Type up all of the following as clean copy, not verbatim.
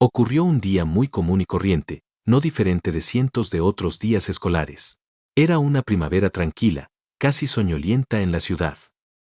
Ocurrió un día muy común y corriente, no diferente de cientos de otros días escolares. Era una primavera tranquila, casi soñolienta en la ciudad.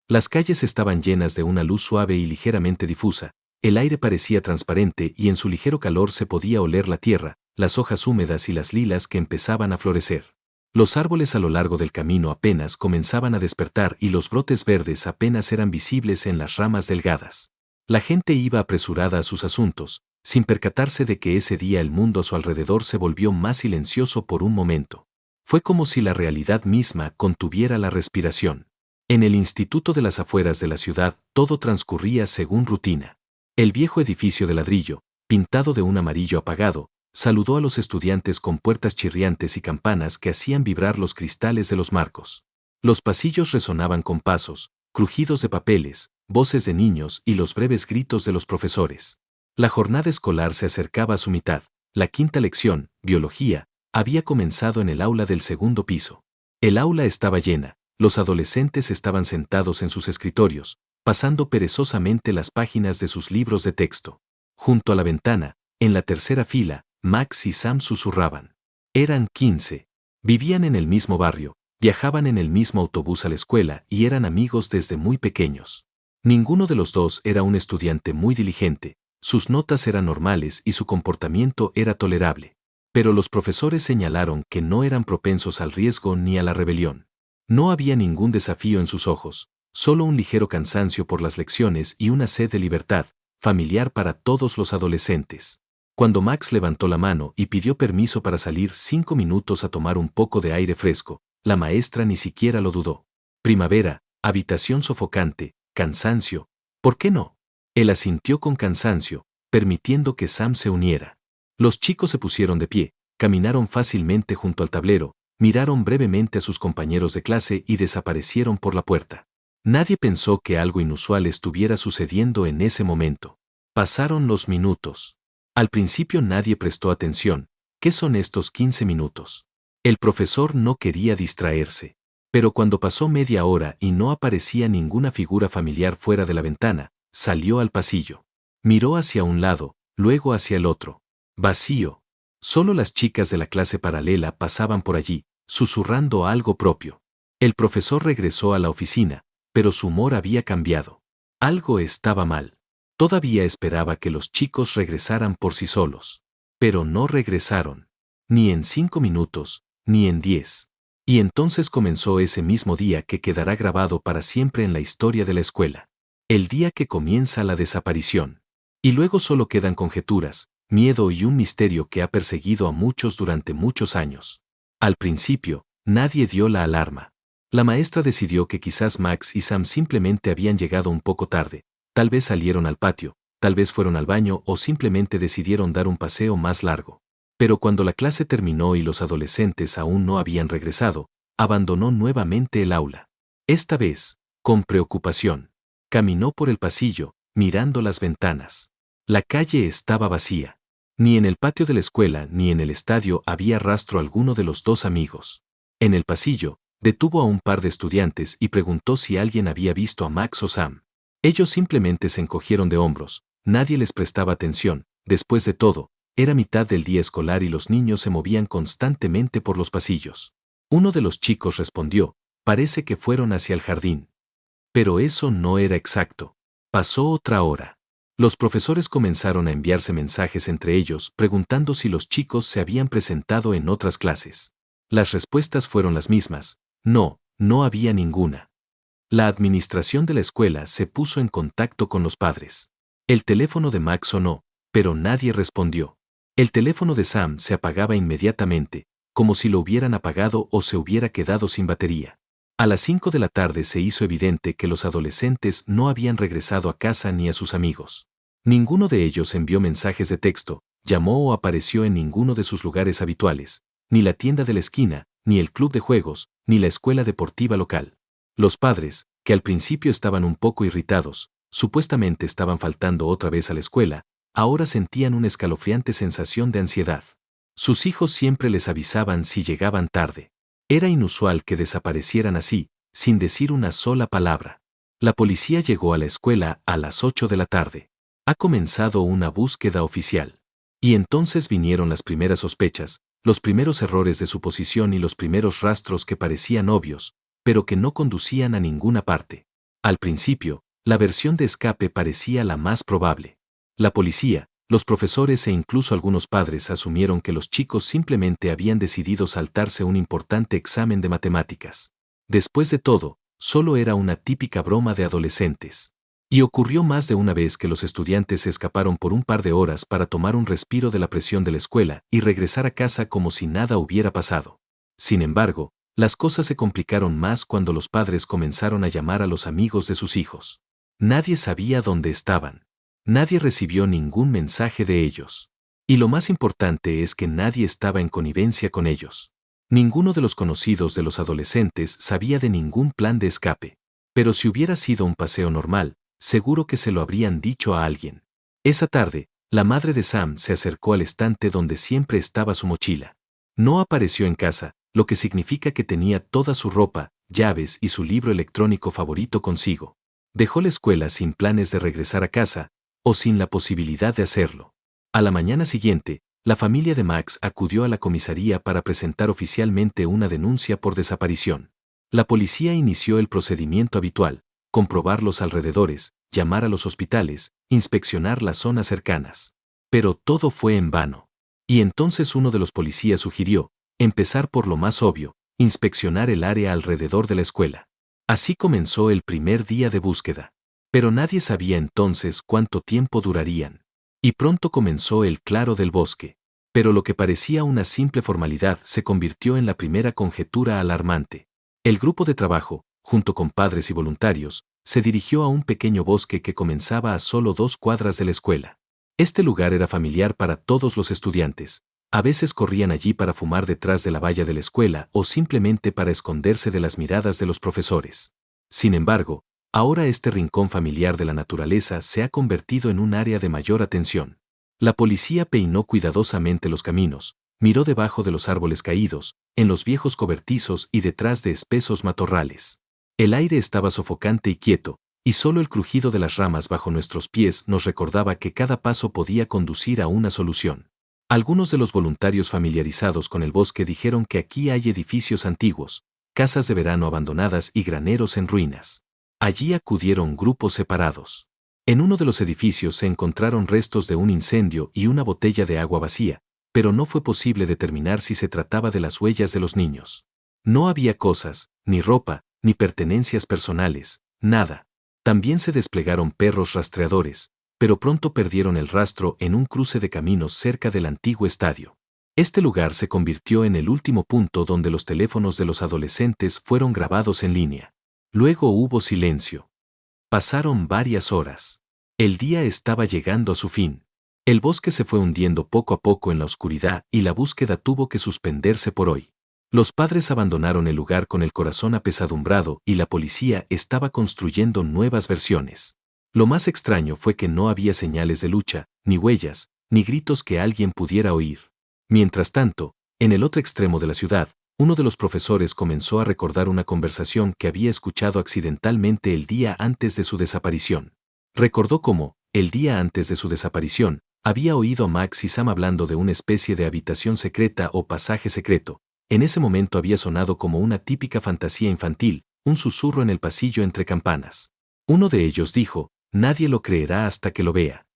Las calles estaban llenas de una luz suave y ligeramente difusa, el aire parecía transparente y en su ligero calor se podía oler la tierra, las hojas húmedas y las lilas que empezaban a florecer. Los árboles a lo largo del camino apenas comenzaban a despertar y los brotes verdes apenas eran visibles en las ramas delgadas. La gente iba apresurada a sus asuntos, sin percatarse de que ese día el mundo a su alrededor se volvió más silencioso por un momento. Fue como si la realidad misma contuviera la respiración. En el instituto de las afueras de la ciudad todo transcurría según rutina. El viejo edificio de ladrillo, pintado de un amarillo apagado, saludó a los estudiantes con puertas chirriantes y campanas que hacían vibrar los cristales de los marcos. Los pasillos resonaban con pasos, crujidos de papeles, voces de niños y los breves gritos de los profesores. La jornada escolar se acercaba a su mitad. La quinta lección, biología, había comenzado en el aula del segundo piso. El aula estaba llena, los adolescentes estaban sentados en sus escritorios, pasando perezosamente las páginas de sus libros de texto. Junto a la ventana, en la tercera fila, Max y Sam susurraban. Eran 15. Vivían en el mismo barrio, viajaban en el mismo autobús a la escuela y eran amigos desde muy pequeños. Ninguno de los dos era un estudiante muy diligente, sus notas eran normales y su comportamiento era tolerable. Pero los profesores señalaron que no eran propensos al riesgo ni a la rebelión. No había ningún desafío en sus ojos, solo un ligero cansancio por las lecciones y una sed de libertad, familiar para todos los adolescentes. Cuando Max levantó la mano y pidió permiso para salir 5 minutos a tomar un poco de aire fresco, la maestra ni siquiera lo dudó. Primavera, habitación sofocante, cansancio, ¿por qué no? Él asintió con cansancio, permitiendo que Sam se uniera. Los chicos se pusieron de pie, caminaron fácilmente junto al tablero, miraron brevemente a sus compañeros de clase y desaparecieron por la puerta. Nadie pensó que algo inusual estuviera sucediendo en ese momento. Pasaron los minutos. Al principio nadie prestó atención. ¿Qué son estos 15 minutos? El profesor no quería distraerse. Pero cuando pasó media hora y no aparecía ninguna figura familiar fuera de la ventana, salió al pasillo. Miró hacia un lado, luego hacia el otro. Vacío. Solo las chicas de la clase paralela pasaban por allí, susurrando algo propio. El profesor regresó a la oficina, pero su humor había cambiado. Algo estaba mal. Todavía esperaba que los chicos regresaran por sí solos. Pero no regresaron. Ni en 5 minutos, ni en 10. Y entonces comenzó ese mismo día que quedará grabado para siempre en la historia de la escuela. El día que comienza la desaparición. Y luego solo quedan conjeturas, miedo y un misterio que ha perseguido a muchos durante muchos años. Al principio, nadie dio la alarma. La maestra decidió que quizás Max y Sam simplemente habían llegado un poco tarde, tal vez salieron al patio, tal vez fueron al baño o simplemente decidieron dar un paseo más largo. Pero cuando la clase terminó y los adolescentes aún no habían regresado, abandonó nuevamente el aula. Esta vez, con preocupación. Caminó por el pasillo, mirando las ventanas. La calle estaba vacía. Ni en el patio de la escuela ni en el estadio había rastro alguno de los dos amigos. En el pasillo, detuvo a un par de estudiantes y preguntó si alguien había visto a Max o Sam. Ellos simplemente se encogieron de hombros, nadie les prestaba atención, después de todo, era mitad del día escolar y los niños se movían constantemente por los pasillos. Uno de los chicos respondió, parece que fueron hacia el jardín. Pero eso no era exacto. Pasó otra hora. Los profesores comenzaron a enviarse mensajes entre ellos preguntando si los chicos se habían presentado en otras clases. Las respuestas fueron las mismas. No, no había ninguna. La administración de la escuela se puso en contacto con los padres. El teléfono de Max sonó, pero nadie respondió. El teléfono de Sam se apagaba inmediatamente, como si lo hubieran apagado o se hubiera quedado sin batería. A las 5 de la tarde se hizo evidente que los adolescentes no habían regresado a casa ni a sus amigos. Ninguno de ellos envió mensajes de texto, llamó o apareció en ninguno de sus lugares habituales, ni la tienda de la esquina, ni el club de juegos, ni la escuela deportiva local. Los padres, que al principio estaban un poco irritados, supuestamente estaban faltando otra vez a la escuela, ahora sentían una escalofriante sensación de ansiedad. Sus hijos siempre les avisaban si llegaban tarde. Era inusual que desaparecieran así, sin decir una sola palabra. La policía llegó a la escuela a las 8 de la tarde. Ha comenzado una búsqueda oficial. Y entonces vinieron las primeras sospechas, los primeros errores de suposición y los primeros rastros que parecían obvios, pero que no conducían a ninguna parte. Al principio, la versión de escape parecía la más probable. La policía, los profesores e incluso algunos padres asumieron que los chicos simplemente habían decidido saltarse un importante examen de matemáticas. Después de todo, solo era una típica broma de adolescentes. Y ocurrió más de una vez que los estudiantes se escaparon por un par de horas para tomar un respiro de la presión de la escuela y regresar a casa como si nada hubiera pasado. Sin embargo, las cosas se complicaron más cuando los padres comenzaron a llamar a los amigos de sus hijos. Nadie sabía dónde estaban. Nadie recibió ningún mensaje de ellos. Y lo más importante es que nadie estaba en connivencia con ellos. Ninguno de los conocidos de los adolescentes sabía de ningún plan de escape. Pero si hubiera sido un paseo normal, seguro que se lo habrían dicho a alguien. Esa tarde, la madre de Sam se acercó al estante donde siempre estaba su mochila. No apareció en casa, lo que significa que tenía toda su ropa, llaves y su libro electrónico favorito consigo. Dejó la escuela sin planes de regresar a casa, o sin la posibilidad de hacerlo. A la mañana siguiente, la familia de Max acudió a la comisaría para presentar oficialmente una denuncia por desaparición. La policía inició el procedimiento habitual: comprobar los alrededores, llamar a los hospitales, inspeccionar las zonas cercanas. Pero todo fue en vano. Y entonces uno de los policías sugirió empezar por lo más obvio: inspeccionar el área alrededor de la escuela. Así comenzó el primer día de búsqueda. Pero nadie sabía entonces cuánto tiempo durarían. Y pronto comenzó el claro del bosque. Pero lo que parecía una simple formalidad se convirtió en la primera conjetura alarmante. El grupo de trabajo, junto con padres y voluntarios, se dirigió a un pequeño bosque que comenzaba a solo 2 cuadras de la escuela. Este lugar era familiar para todos los estudiantes. A veces corrían allí para fumar detrás de la valla de la escuela o simplemente para esconderse de las miradas de los profesores. Sin embargo, ahora este rincón familiar de la naturaleza se ha convertido en un área de mayor atención. La policía peinó cuidadosamente los caminos, miró debajo de los árboles caídos, en los viejos cobertizos y detrás de espesos matorrales. El aire estaba sofocante y quieto, y solo el crujido de las ramas bajo nuestros pies nos recordaba que cada paso podía conducir a una solución. Algunos de los voluntarios familiarizados con el bosque dijeron que aquí hay edificios antiguos, casas de verano abandonadas y graneros en ruinas. Allí acudieron grupos separados. En uno de los edificios se encontraron restos de un incendio y una botella de agua vacía, pero no fue posible determinar si se trataba de las huellas de los niños. No había cosas, ni ropa, ni pertenencias personales, nada. También se desplegaron perros rastreadores, pero pronto perdieron el rastro en un cruce de caminos cerca del antiguo estadio. Este lugar se convirtió en el último punto donde los teléfonos de los adolescentes fueron grabados en línea. Luego hubo silencio. Pasaron varias horas. El día estaba llegando a su fin. El bosque se fue hundiendo poco a poco en la oscuridad y la búsqueda tuvo que suspenderse por hoy. Los padres abandonaron el lugar con el corazón apesadumbrado y la policía estaba construyendo nuevas versiones. Lo más extraño fue que no había señales de lucha, ni huellas, ni gritos que alguien pudiera oír. Mientras tanto, en el otro extremo de la ciudad, uno de los profesores comenzó a recordar una conversación que había escuchado accidentalmente el día antes de su desaparición. Recordó cómo, el día antes de su desaparición, había oído a Max y Sam hablando de una especie de habitación secreta o pasaje secreto. En ese momento había sonado como una típica fantasía infantil, un susurro en el pasillo entre campanas. Uno de ellos dijo: «Nadie lo creerá hasta que lo vea».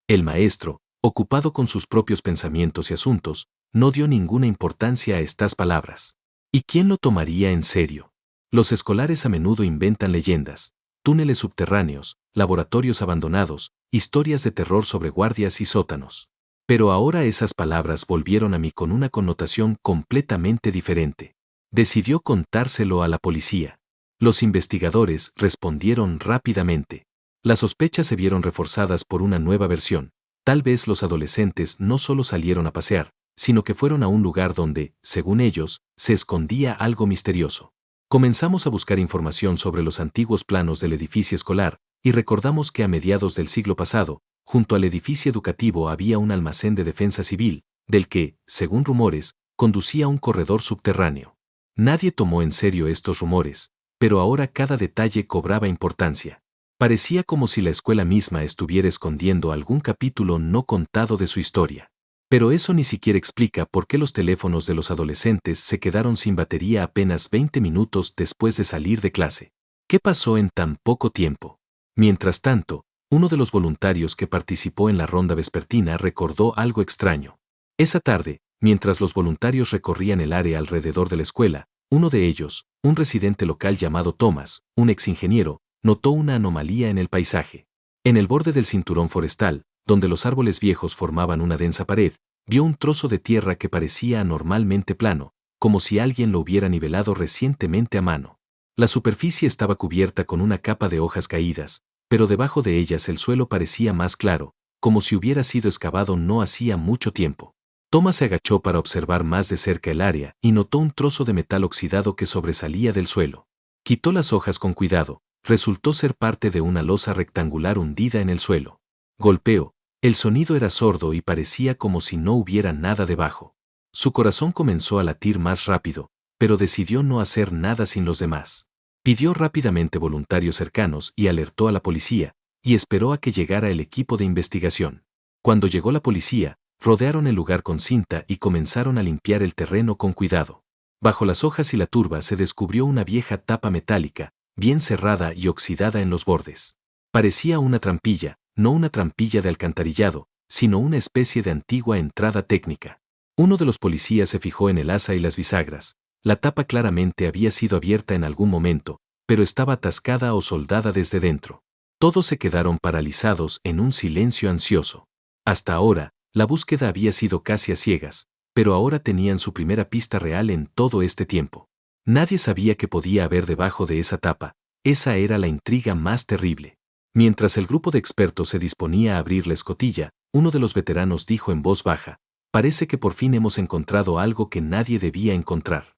El maestro, ocupado con sus propios pensamientos y asuntos, no dio ninguna importancia a estas palabras. ¿Y quién lo tomaría en serio? Los escolares a menudo inventan leyendas, túneles subterráneos, laboratorios abandonados, historias de terror sobre guardias y sótanos. Pero ahora esas palabras volvieron a mí con una connotación completamente diferente. Decidió contárselo a la policía. Los investigadores respondieron rápidamente. Las sospechas se vieron reforzadas por una nueva versión. Tal vez los adolescentes no solo salieron a pasear, sino que fueron a un lugar donde, según ellos, se escondía algo misterioso. Comenzamos a buscar información sobre los antiguos planos del edificio escolar, y recordamos que a mediados del siglo pasado, junto al edificio educativo había un almacén de defensa civil, del que, según rumores, conducía un corredor subterráneo. Nadie tomó en serio estos rumores, pero ahora cada detalle cobraba importancia. Parecía como si la escuela misma estuviera escondiendo algún capítulo no contado de su historia. Pero eso ni siquiera explica por qué los teléfonos de los adolescentes se quedaron sin batería apenas 20 minutos después de salir de clase. ¿Qué pasó en tan poco tiempo? Mientras tanto, uno de los voluntarios que participó en la ronda vespertina recordó algo extraño. Esa tarde, mientras los voluntarios recorrían el área alrededor de la escuela, uno de ellos, un residente local llamado Thomas, un exingeniero, notó una anomalía en el paisaje. En el borde del cinturón forestal, donde los árboles viejos formaban una densa pared, vio un trozo de tierra que parecía anormalmente plano, como si alguien lo hubiera nivelado recientemente a mano. La superficie estaba cubierta con una capa de hojas caídas, pero debajo de ellas el suelo parecía más claro, como si hubiera sido excavado no hacía mucho tiempo. Thomas se agachó para observar más de cerca el área y notó un trozo de metal oxidado que sobresalía del suelo. Quitó las hojas con cuidado. Resultó ser parte de una losa rectangular hundida en el suelo. Golpeó. El sonido era sordo y parecía como si no hubiera nada debajo. Su corazón comenzó a latir más rápido, pero decidió no hacer nada sin los demás. Pidió rápidamente voluntarios cercanos y alertó a la policía, y esperó a que llegara el equipo de investigación. Cuando llegó la policía, rodearon el lugar con cinta y comenzaron a limpiar el terreno con cuidado. Bajo las hojas y la turba se descubrió una vieja tapa metálica, bien cerrada y oxidada en los bordes. Parecía una trampilla, no una trampilla de alcantarillado, sino una especie de antigua entrada técnica. Uno de los policías se fijó en el asa y las bisagras. La tapa claramente había sido abierta en algún momento, pero estaba atascada o soldada desde dentro. Todos se quedaron paralizados en un silencio ansioso. Hasta ahora, la búsqueda había sido casi a ciegas, pero ahora tenían su primera pista real en todo este tiempo. Nadie sabía qué podía haber debajo de esa tapa. Esa era la intriga más terrible. Mientras el grupo de expertos se disponía a abrir la escotilla, uno de los veteranos dijo en voz baja: «Parece que por fin hemos encontrado algo que nadie debía encontrar».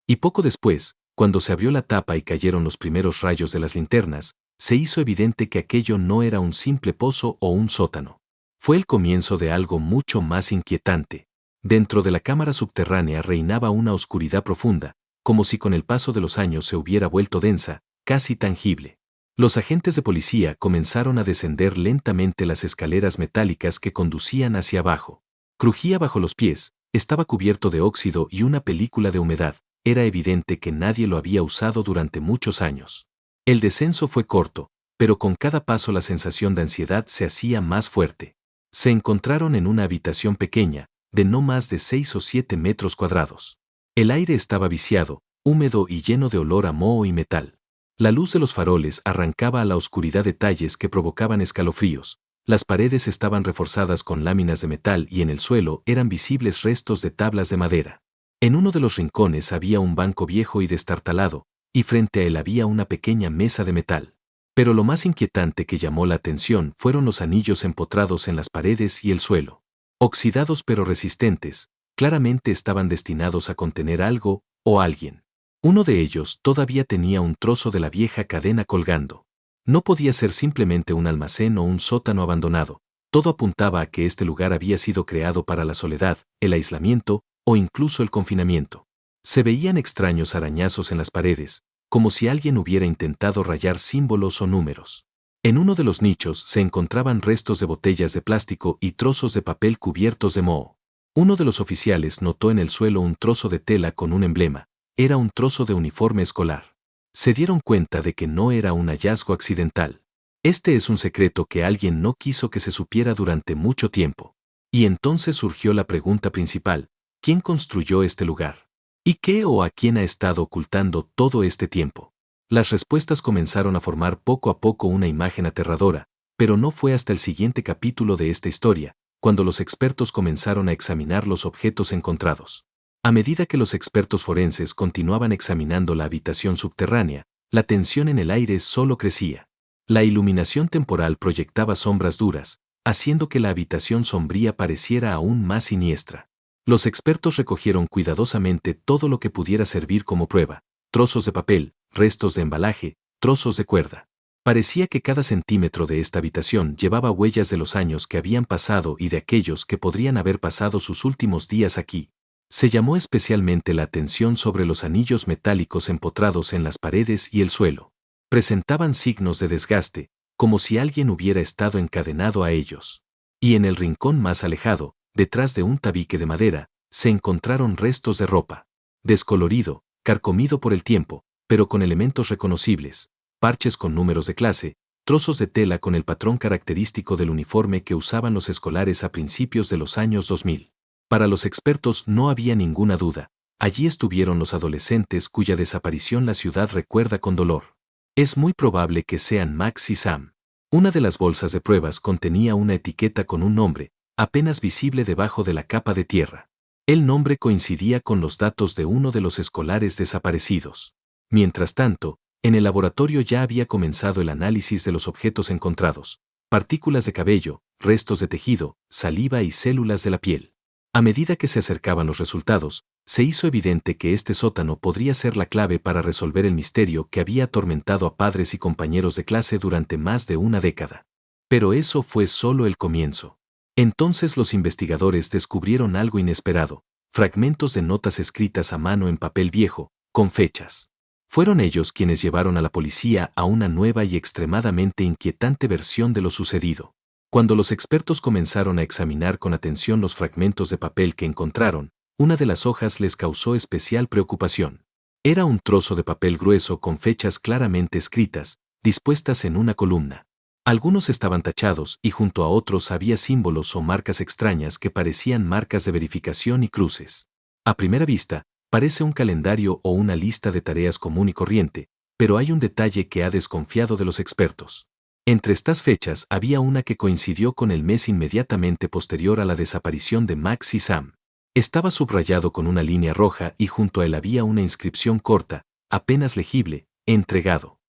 Y poco después, cuando se abrió la tapa y cayeron los primeros rayos de las linternas, se hizo evidente que aquello no era un simple pozo o un sótano. Fue el comienzo de algo mucho más inquietante. Dentro de la cámara subterránea reinaba una oscuridad profunda, como si con el paso de los años se hubiera vuelto densa, casi tangible. Los agentes de policía comenzaron a descender lentamente las escaleras metálicas que conducían hacia abajo. Crujía bajo los pies, estaba cubierto de óxido y una película de humedad. Era evidente que nadie lo había usado durante muchos años. El descenso fue corto, pero con cada paso la sensación de ansiedad se hacía más fuerte. Se encontraron en una habitación pequeña, de no más de 6 o 7 metros cuadrados. El aire estaba viciado, húmedo y lleno de olor a moho y metal. La luz de los faroles arrancaba a la oscuridad detalles que provocaban escalofríos. Las paredes estaban reforzadas con láminas de metal y en el suelo eran visibles restos de tablas de madera. En uno de los rincones había un banco viejo y destartalado, y frente a él había una pequeña mesa de metal. Pero lo más inquietante que llamó la atención fueron los anillos empotrados en las paredes y el suelo. Oxidados pero resistentes, claramente estaban destinados a contener algo o alguien. Uno de ellos todavía tenía un trozo de la vieja cadena colgando. No podía ser simplemente un almacén o un sótano abandonado. Todo apuntaba a que este lugar había sido creado para la soledad, el aislamiento o incluso el confinamiento. Se veían extraños arañazos en las paredes, como si alguien hubiera intentado rayar símbolos o números. En uno de los nichos se encontraban restos de botellas de plástico y trozos de papel cubiertos de moho. Uno de los oficiales notó en el suelo un trozo de tela con un emblema. Era un trozo de uniforme escolar. Se dieron cuenta de que no era un hallazgo accidental. Este es un secreto que alguien no quiso que se supiera durante mucho tiempo. Y entonces surgió la pregunta principal: ¿quién construyó este lugar? ¿Y qué o a quién ha estado ocultando todo este tiempo? Las respuestas comenzaron a formar poco a poco una imagen aterradora, pero no fue hasta el siguiente capítulo de esta historia, cuando los expertos comenzaron a examinar los objetos encontrados. A medida que los expertos forenses continuaban examinando la habitación subterránea, la tensión en el aire solo crecía. La iluminación temporal proyectaba sombras duras, haciendo que la habitación sombría pareciera aún más siniestra. Los expertos recogieron cuidadosamente todo lo que pudiera servir como prueba: trozos de papel, restos de embalaje, trozos de cuerda. Parecía que cada centímetro de esta habitación llevaba huellas de los años que habían pasado y de aquellos que podrían haber pasado sus últimos días aquí. Se llamó especialmente la atención sobre los anillos metálicos empotrados en las paredes y el suelo. Presentaban signos de desgaste, como si alguien hubiera estado encadenado a ellos. Y en el rincón más alejado, detrás de un tabique de madera, se encontraron restos de ropa. Descolorido, carcomido por el tiempo, pero con elementos reconocibles, parches con números de clase, trozos de tela con el patrón característico del uniforme que usaban los escolares a principios de los años 2000. Para los expertos no había ninguna duda. Allí estuvieron los adolescentes cuya desaparición la ciudad recuerda con dolor. Es muy probable que sean Max y Sam. Una de las bolsas de pruebas contenía una etiqueta con un nombre, apenas visible debajo de la capa de tierra. El nombre coincidía con los datos de uno de los escolares desaparecidos. Mientras tanto, en el laboratorio ya había comenzado el análisis de los objetos encontrados: partículas de cabello, restos de tejido, saliva y células de la piel. A medida que se acercaban los resultados, se hizo evidente que este sótano podría ser la clave para resolver el misterio que había atormentado a padres y compañeros de clase durante más de una década. Pero eso fue solo el comienzo. Entonces los investigadores descubrieron algo inesperado: fragmentos de notas escritas a mano en papel viejo, con fechas. Fueron ellos quienes llevaron a la policía a una nueva y extremadamente inquietante versión de lo sucedido. Cuando los expertos comenzaron a examinar con atención los fragmentos de papel que encontraron, una de las hojas les causó especial preocupación. Era un trozo de papel grueso con fechas claramente escritas, dispuestas en una columna. Algunos estaban tachados y junto a otros había símbolos o marcas extrañas que parecían marcas de verificación y cruces. A primera vista, parece un calendario o una lista de tareas común y corriente, pero hay un detalle que ha desconfiado de los expertos. Entre estas fechas había una que coincidió con el mes inmediatamente posterior a la desaparición de Max y Sam. Estaba subrayado con una línea roja y junto a él había una inscripción corta, apenas legible: entregado.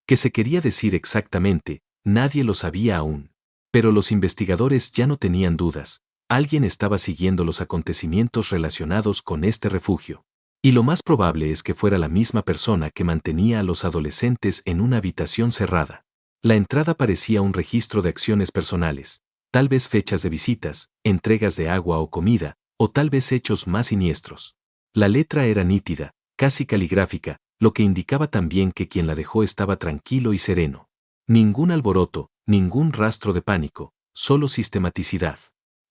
¿Qué se quería decir exactamente? Nadie lo sabía aún. Pero los investigadores ya no tenían dudas: alguien estaba siguiendo los acontecimientos relacionados con este refugio. Y lo más probable es que fuera la misma persona que mantenía a los adolescentes en una habitación cerrada. La entrada parecía un registro de acciones personales, tal vez fechas de visitas, entregas de agua o comida, o tal vez hechos más siniestros. La letra era nítida, casi caligráfica, lo que indicaba también que quien la dejó estaba tranquilo y sereno. Ningún alboroto, ningún rastro de pánico, solo sistematicidad.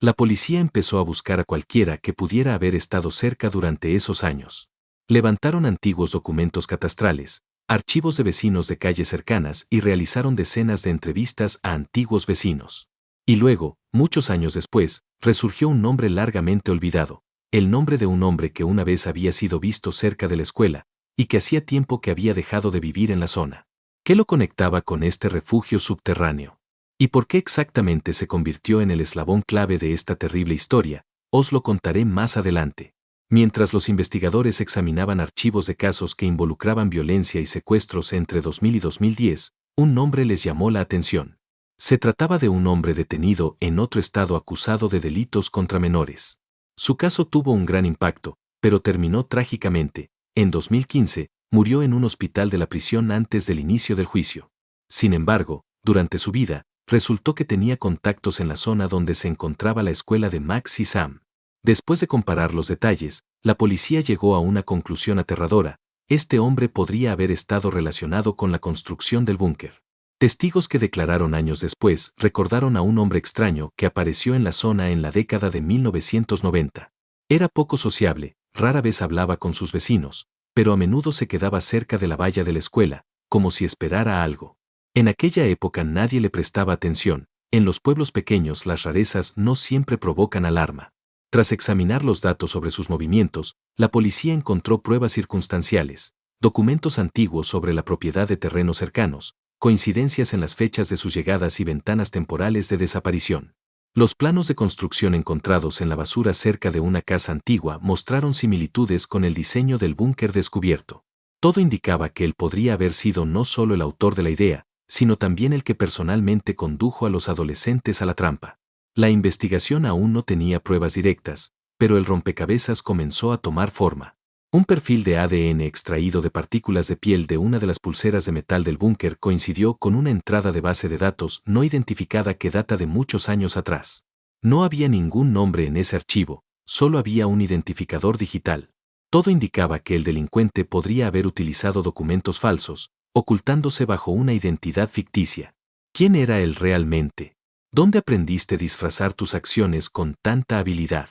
La policía empezó a buscar a cualquiera que pudiera haber estado cerca durante esos años. Levantaron antiguos documentos catastrales, archivos de vecinos de calles cercanas y realizaron decenas de entrevistas a antiguos vecinos. Y luego, muchos años después, resurgió un nombre largamente olvidado: el nombre de un hombre que una vez había sido visto cerca de la escuela, y que hacía tiempo que había dejado de vivir en la zona. ¿Qué lo conectaba con este refugio subterráneo? ¿Y por qué exactamente se convirtió en el eslabón clave de esta terrible historia? Os lo contaré más adelante. Mientras los investigadores examinaban archivos de casos que involucraban violencia y secuestros entre 2000 y 2010, un nombre les llamó la atención. Se trataba de un hombre detenido en otro estado acusado de delitos contra menores. Su caso tuvo un gran impacto, pero terminó trágicamente. En 2015, murió en un hospital de la prisión antes del inicio del juicio. Sin embargo, durante su vida, resultó que tenía contactos en la zona donde se encontraba la escuela de Max y Sam. Después de comparar los detalles, la policía llegó a una conclusión aterradora: este hombre podría haber estado relacionado con la construcción del búnker. Testigos que declararon años después recordaron a un hombre extraño que apareció en la zona en la década de 1990. Era poco sociable, rara vez hablaba con sus vecinos, pero a menudo se quedaba cerca de la valla de la escuela, como si esperara algo. En aquella época nadie le prestaba atención. En los pueblos pequeños las rarezas no siempre provocan alarma. Tras examinar los datos sobre sus movimientos, la policía encontró pruebas circunstanciales, documentos antiguos sobre la propiedad de terrenos cercanos, coincidencias en las fechas de sus llegadas y ventanas temporales de desaparición. Los planos de construcción encontrados en la basura cerca de una casa antigua mostraron similitudes con el diseño del búnker descubierto. Todo indicaba que él podría haber sido no solo el autor de la idea, sino también el que personalmente condujo a los adolescentes a la trampa. La investigación aún no tenía pruebas directas, pero el rompecabezas comenzó a tomar forma. Un perfil de ADN extraído de partículas de piel de una de las pulseras de metal del búnker coincidió con una entrada de base de datos no identificada que data de muchos años atrás. No había ningún nombre en ese archivo, solo había un identificador digital. Todo indicaba que el delincuente podría haber utilizado documentos falsos, ocultándose bajo una identidad ficticia. ¿Quién era él realmente? ¿Dónde aprendiste a disfrazar tus acciones con tanta habilidad?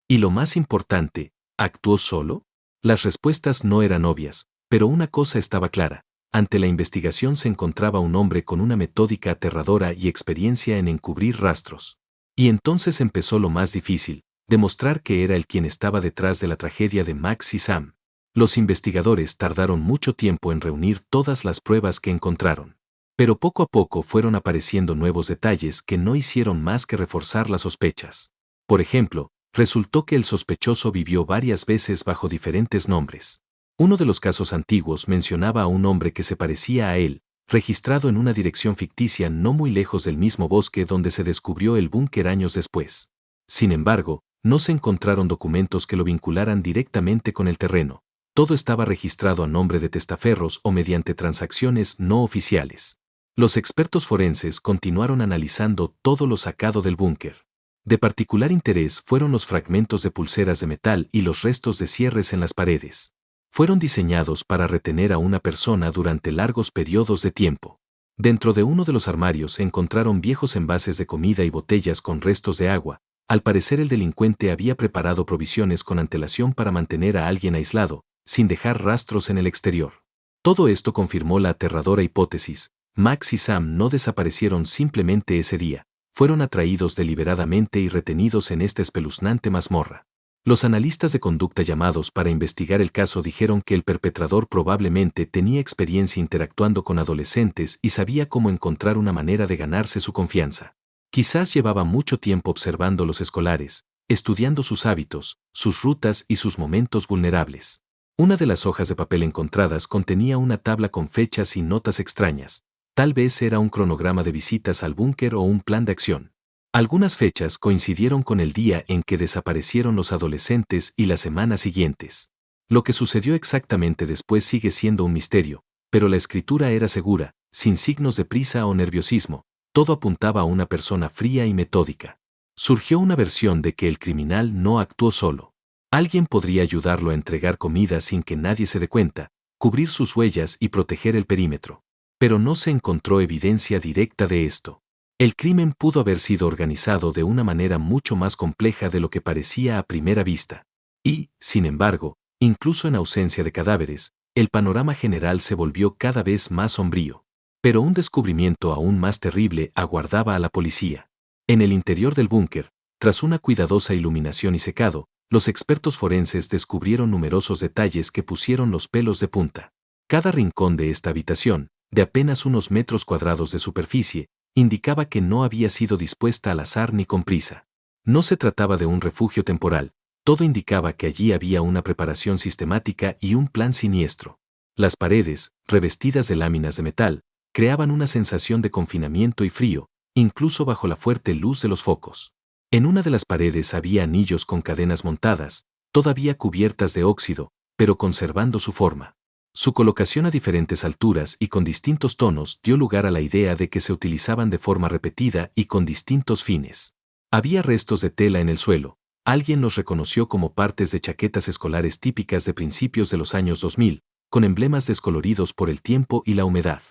Y lo más importante, ¿actuó solo? Las respuestas no eran obvias, pero una cosa estaba clara. Ante la investigación se encontraba un hombre con una metódica aterradora y experiencia en encubrir rastros. Y entonces empezó lo más difícil, demostrar que era él quien estaba detrás de la tragedia de Max y Sam. Los investigadores tardaron mucho tiempo en reunir todas las pruebas que encontraron. Pero poco a poco fueron apareciendo nuevos detalles que no hicieron más que reforzar las sospechas. Por ejemplo, resultó que el sospechoso vivió varias veces bajo diferentes nombres. Uno de los casos antiguos mencionaba a un hombre que se parecía a él, registrado en una dirección ficticia no muy lejos del mismo bosque donde se descubrió el búnker años después. Sin embargo, no se encontraron documentos que lo vincularan directamente con el terreno. Todo estaba registrado a nombre de testaferros o mediante transacciones no oficiales. Los expertos forenses continuaron analizando todo lo sacado del búnker. De particular interés fueron los fragmentos de pulseras de metal y los restos de cierres en las paredes. Fueron diseñados para retener a una persona durante largos periodos de tiempo. Dentro de uno de los armarios se encontraron viejos envases de comida y botellas con restos de agua. Al parecer el delincuente había preparado provisiones con antelación para mantener a alguien aislado, sin dejar rastros en el exterior. Todo esto confirmó la aterradora hipótesis: Max y Sam no desaparecieron simplemente ese día, fueron atraídos deliberadamente y retenidos en esta espeluznante mazmorra. Los analistas de conducta llamados para investigar el caso dijeron que el perpetrador probablemente tenía experiencia interactuando con adolescentes y sabía cómo encontrar una manera de ganarse su confianza. Quizás llevaba mucho tiempo observando a los escolares, estudiando sus hábitos, sus rutas y sus momentos vulnerables. Una de las hojas de papel encontradas contenía una tabla con fechas y notas extrañas. Tal vez era un cronograma de visitas al búnker o un plan de acción. Algunas fechas coincidieron con el día en que desaparecieron los adolescentes y las semanas siguientes. Lo que sucedió exactamente después sigue siendo un misterio, pero la escritura era segura, sin signos de prisa o nerviosismo. Todo apuntaba a una persona fría y metódica. Surgió una versión de que el criminal no actuó solo. Alguien podría ayudarlo a entregar comida sin que nadie se dé cuenta, cubrir sus huellas y proteger el perímetro. Pero no se encontró evidencia directa de esto. El crimen pudo haber sido organizado de una manera mucho más compleja de lo que parecía a primera vista. Y, sin embargo, incluso en ausencia de cadáveres, el panorama general se volvió cada vez más sombrío. Pero un descubrimiento aún más terrible aguardaba a la policía. En el interior del búnker, tras una cuidadosa iluminación y secado, los expertos forenses descubrieron numerosos detalles que pusieron los pelos de punta. Cada rincón de esta habitación, de apenas unos metros cuadrados de superficie, indicaba que no había sido dispuesta al azar ni con prisa. No se trataba de un refugio temporal, todo indicaba que allí había una preparación sistemática y un plan siniestro. Las paredes, revestidas de láminas de metal, creaban una sensación de confinamiento y frío, incluso bajo la fuerte luz de los focos. En una de las paredes había anillos con cadenas montadas, todavía cubiertas de óxido, pero conservando su forma. Su colocación a diferentes alturas y con distintos tonos dio lugar a la idea de que se utilizaban de forma repetida y con distintos fines. Había restos de tela en el suelo. Alguien los reconoció como partes de chaquetas escolares típicas de principios de los años 2000, con emblemas descoloridos por el tiempo y la humedad.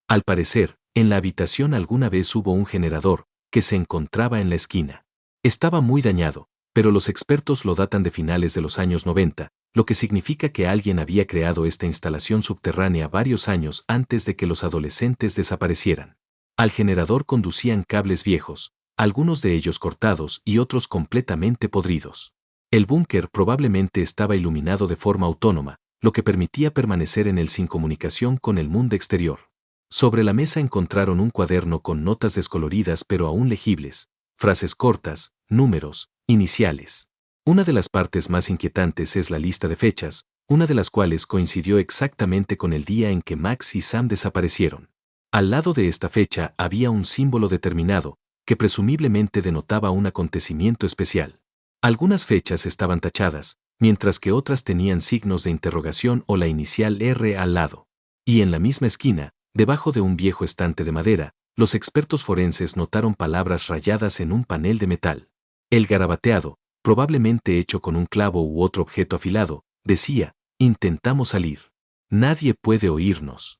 Al parecer, en la habitación alguna vez hubo un generador, que se encontraba en la esquina. Estaba muy dañado, pero los expertos lo datan de finales de los años 90, lo que significa que alguien había creado esta instalación subterránea varios años antes de que los adolescentes desaparecieran. Al generador conducían cables viejos, algunos de ellos cortados y otros completamente podridos. El búnker probablemente estaba iluminado de forma autónoma, lo que permitía permanecer en él sin comunicación con el mundo exterior. Sobre la mesa encontraron un cuaderno con notas descoloridas pero aún legibles, frases cortas, números, iniciales. Una de las partes más inquietantes es la lista de fechas, una de las cuales coincidió exactamente con el día en que Max y Sam desaparecieron. Al lado de esta fecha había un símbolo determinado, que presumiblemente denotaba un acontecimiento especial. Algunas fechas estaban tachadas, mientras que otras tenían signos de interrogación o la inicial R al lado. Y en la misma esquina, debajo de un viejo estante de madera, los expertos forenses notaron palabras rayadas en un panel de metal. El garabateado, probablemente hecho con un clavo u otro objeto afilado, decía: «Intentamos salir. Nadie puede oírnos».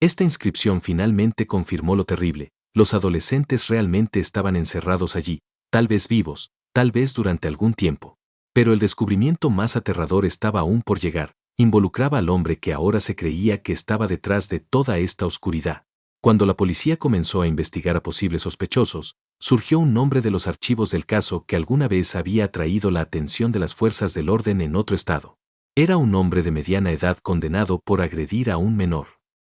Esta inscripción finalmente confirmó lo terrible. los adolescentes realmente estaban encerrados allí, tal vez vivos, tal vez durante algún tiempo. Pero el descubrimiento más aterrador estaba aún por llegar, involucraba al hombre que ahora se creía que estaba detrás de toda esta oscuridad. Cuando la policía comenzó a investigar a posibles sospechosos, surgió un nombre de los archivos del caso que alguna vez había atraído la atención de las fuerzas del orden en otro estado. Era un hombre de mediana edad condenado por agredir a un menor.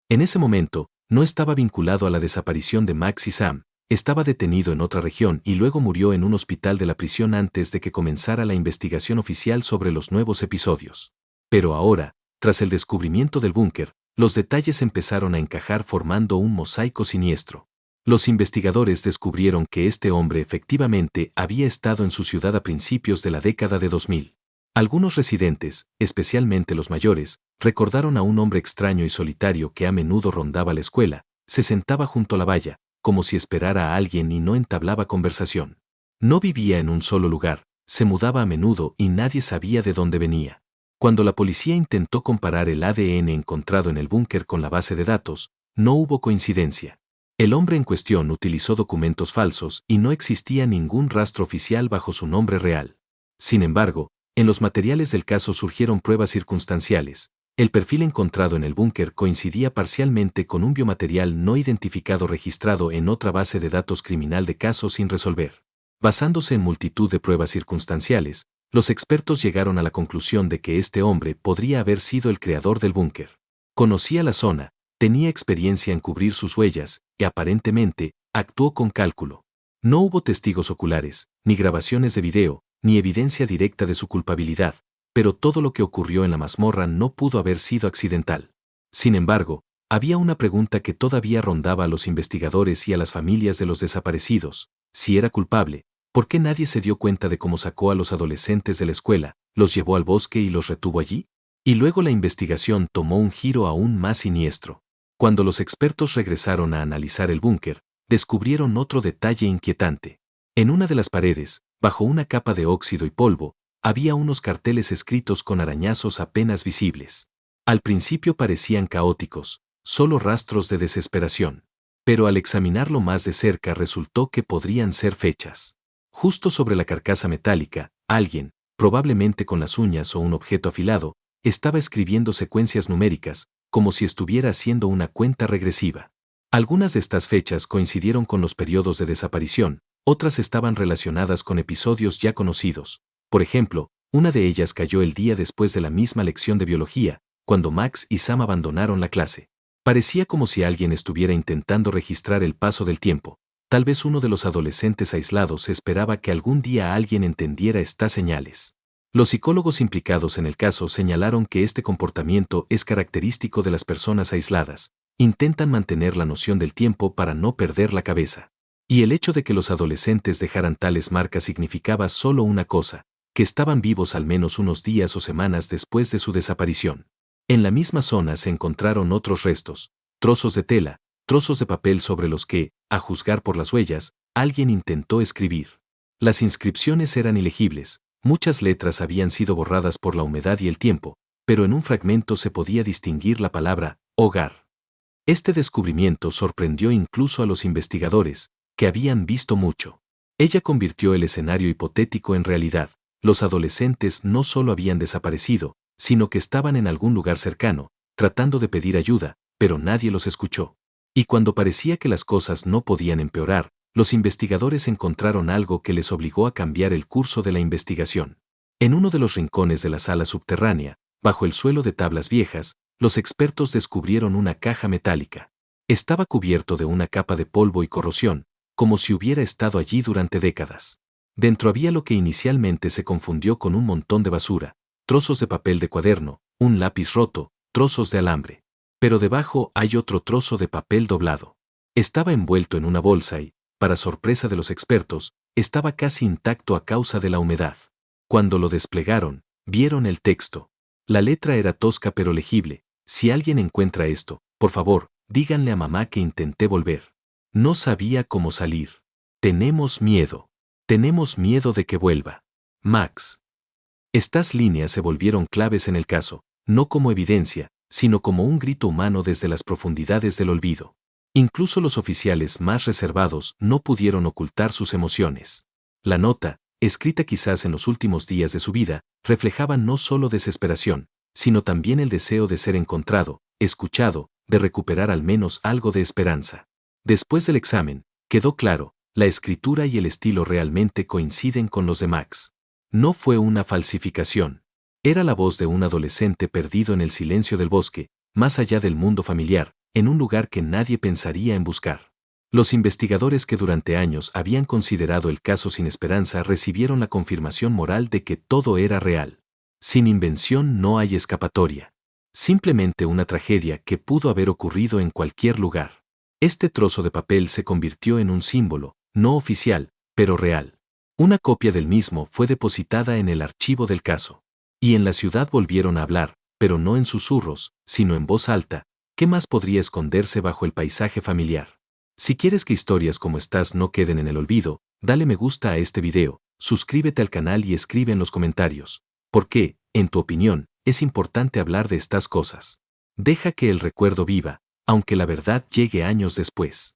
En ese momento, no estaba vinculado a la desaparición de Max y Sam, estaba detenido en otra región y luego murió en un hospital de la prisión antes de que comenzara la investigación oficial sobre los nuevos episodios. Pero ahora, tras el descubrimiento del búnker, los detalles empezaron a encajar formando un mosaico siniestro. Los investigadores descubrieron que este hombre efectivamente había estado en su ciudad a principios de la década de 2000. Algunos residentes, especialmente los mayores, recordaron a un hombre extraño y solitario que a menudo rondaba la escuela, se sentaba junto a la valla, como si esperara a alguien y no entablaba conversación. No vivía en un solo lugar, se mudaba a menudo y nadie sabía de dónde venía. Cuando la policía intentó comparar el ADN encontrado en el búnker con la base de datos, no hubo coincidencia. El hombre en cuestión utilizó documentos falsos y no existía ningún rastro oficial bajo su nombre real. Sin embargo, en los materiales del caso surgieron pruebas circunstanciales. El perfil encontrado en el búnker coincidía parcialmente con un biomaterial no identificado registrado en otra base de datos criminal de casos sin resolver. Basándose en multitud de pruebas circunstanciales, los expertos llegaron a la conclusión de que este hombre podría haber sido el creador del búnker. Conocía la zona, tenía experiencia en cubrir sus huellas, y aparentemente, actuó con cálculo. No hubo testigos oculares, ni grabaciones de video, ni evidencia directa de su culpabilidad, pero todo lo que ocurrió en la mazmorra no pudo haber sido accidental. Sin embargo, había una pregunta que todavía rondaba a los investigadores y a las familias de los desaparecidos: si era culpable, ¿por qué nadie se dio cuenta de cómo sacó a los adolescentes de la escuela, los llevó al bosque y los retuvo allí? Y luego la investigación tomó un giro aún más siniestro. Cuando los expertos regresaron a analizar el búnker, descubrieron otro detalle inquietante. En una de las paredes, bajo una capa de óxido y polvo, había unos carteles escritos con arañazos apenas visibles. Al principio parecían caóticos, solo rastros de desesperación. Pero al examinarlo más de cerca resultó que podrían ser fechas. Justo sobre la carcasa metálica, alguien, probablemente con las uñas o un objeto afilado, estaba escribiendo secuencias numéricas, como si estuviera haciendo una cuenta regresiva. Algunas de estas fechas coincidieron con los periodos de desaparición, otras estaban relacionadas con episodios ya conocidos. Por ejemplo, una de ellas cayó el día después de la misma lección de biología, cuando Max y Sam abandonaron la clase. Parecía como si alguien estuviera intentando registrar el paso del tiempo. Tal vez uno de los adolescentes aislados esperaba que algún día alguien entendiera estas señales. Los psicólogos implicados en el caso señalaron que este comportamiento es característico de las personas aisladas. Intentan mantener la noción del tiempo para no perder la cabeza. Y el hecho de que los adolescentes dejaran tales marcas significaba solo una cosa: que estaban vivos al menos unos días o semanas después de su desaparición. En la misma zona se encontraron otros restos, trozos de tela, trozos de papel sobre los que, a juzgar por las huellas, alguien intentó escribir. Las inscripciones eran ilegibles, muchas letras habían sido borradas por la humedad y el tiempo, pero en un fragmento se podía distinguir la palabra hogar. Este descubrimiento sorprendió incluso a los investigadores, que habían visto mucho. Ella convirtió el escenario hipotético en realidad. Los adolescentes no solo habían desaparecido, sino que estaban en algún lugar cercano, tratando de pedir ayuda, pero nadie los escuchó. Y cuando parecía que las cosas no podían empeorar, los investigadores encontraron algo que les obligó a cambiar el curso de la investigación. En uno de los rincones de la sala subterránea, bajo el suelo de tablas viejas, los expertos descubrieron una caja metálica. Estaba cubierto de una capa de polvo y corrosión, como si hubiera estado allí durante décadas. Dentro había lo que inicialmente se confundió con un montón de basura: trozos de papel de cuaderno, un lápiz roto, trozos de alambre. Pero debajo hay otro trozo de papel doblado. Estaba envuelto en una bolsa y, para sorpresa de los expertos, estaba casi intacto a causa de la humedad. Cuando lo desplegaron, vieron el texto. La letra era tosca pero legible: si alguien encuentra esto, por favor, díganle a mamá que intenté volver. No sabía cómo salir. Tenemos miedo. Tenemos miedo de que vuelva. Max. Estas líneas se volvieron claves en el caso, no como evidencia, sino como un grito humano desde las profundidades del olvido. Incluso los oficiales más reservados no pudieron ocultar sus emociones. La nota, escrita quizás en los últimos días de su vida, reflejaba no solo desesperación, sino también el deseo de ser encontrado, escuchado, de recuperar al menos algo de esperanza. Después del examen, quedó claro, la escritura y el estilo realmente coinciden con los de Max. No fue una falsificación. Era la voz de un adolescente perdido en el silencio del bosque, más allá del mundo familiar, en un lugar que nadie pensaría en buscar. Los investigadores que durante años habían considerado el caso sin esperanza recibieron la confirmación moral de que todo era real. Sin invención no hay escapatoria. Simplemente una tragedia que pudo haber ocurrido en cualquier lugar. Este trozo de papel se convirtió en un símbolo, no oficial, pero real. Una copia del mismo fue depositada en el archivo del caso. Y en la ciudad volvieron a hablar, pero no en susurros, sino en voz alta. ¿Qué más podría esconderse bajo el paisaje familiar? Si quieres que historias como estas no queden en el olvido, dale me gusta a este video, suscríbete al canal y escribe en los comentarios. ¿Por qué, en tu opinión, es importante hablar de estas cosas? Deja que el recuerdo viva, aunque la verdad llegue años después.